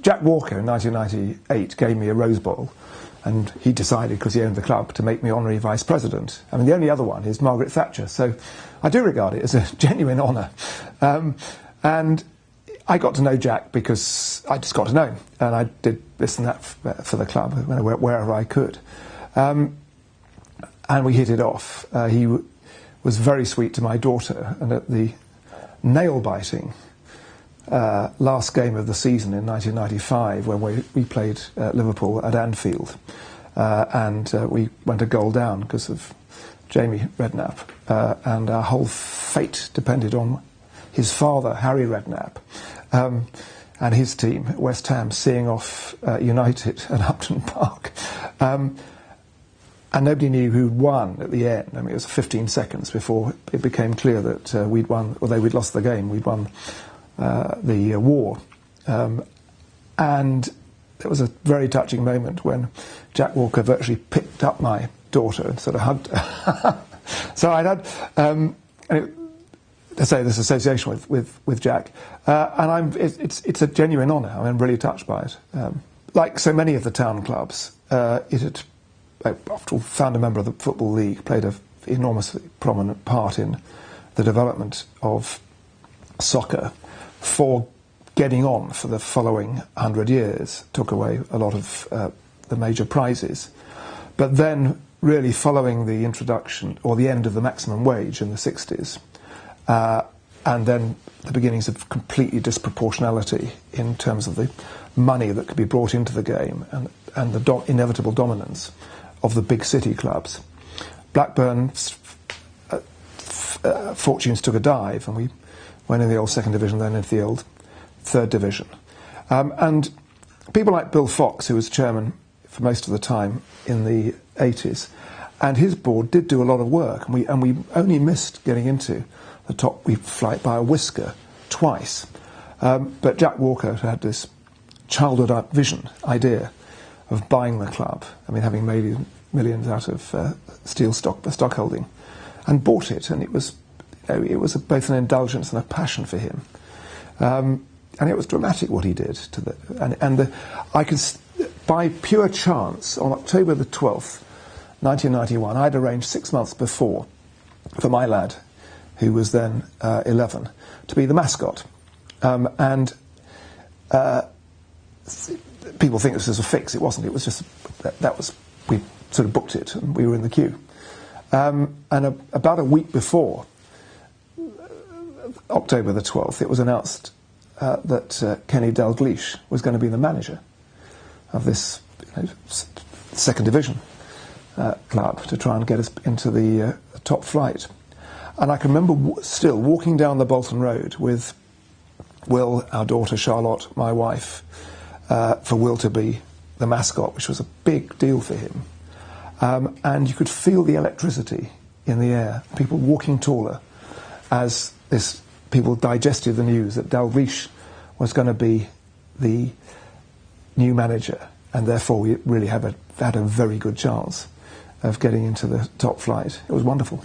Jack Walker in 1998 gave me a rose bowl, and he decided, because he owned the club, to make me honorary vice president. I mean, the only other one is Margaret Thatcher, so I do regard it as a genuine honour. And I got to know Jack because I just got to know him, and I did this and that for the club wherever I could. And we hit it off. He was very sweet to my daughter, and at the nail-biting last game of the season in 1995, when we played Liverpool at Anfield, and we went a goal down because of Jamie Redknapp, and our whole fate depended on his father, Harry Redknapp, and his team, West Ham, seeing off United at Upton Park. And nobody knew who'd won at the end. I mean, it was 15 seconds before it became clear that we'd won, although we'd lost the game, we'd won the war. And it was a very touching moment when Jack Walker virtually picked up my daughter and sort of hugged her. So I'd had, to say, this association with Jack, and it's a genuine honour. I'm really touched by it. Like so many of the town clubs, it had, after all, founder member of the Football League, played an enormously prominent part in the development of soccer for getting on for the following 100 years, took away a lot of the major prizes. But then, really following the introduction, or the end of the maximum wage in the 60s, and then the beginnings of completely disproportionality in terms of the money that could be brought into the game, and the inevitable dominance of the big city clubs. Blackburn's fortunes took a dive, and we went in the old second division, then into the old third division. And people like Bill Fox, who was chairman for most of the time in the 80s, and his board did do a lot of work, and we only missed getting into the top flight by a whisker twice. But Jack Walker had this childhood idea of buying the club. I mean, having made millions out of steel stock holding, and bought it, and it was both an indulgence and a passion for him. And it was dramatic what he did to I can, by pure chance, on October the 12th, 1991, I'd arranged 6 months before for my lad, who was then 11, to be the mascot. And people think this was a fix. It wasn't. It was just we sort of booked it, and we were in the queue. And about a week before October the 12th, it was announced that Kenny Dalglish was going to be the manager of this second division club to try and get us into the top flight. And I can remember still walking down the Bolton Road with Will, our daughter Charlotte, my wife, for Will to be the mascot, which was a big deal for him. And you could feel the electricity in the air, people walking taller as people digested the news that Dalglish was going to be the new manager, and therefore we really had a very good chance of getting into the top flight. It was wonderful.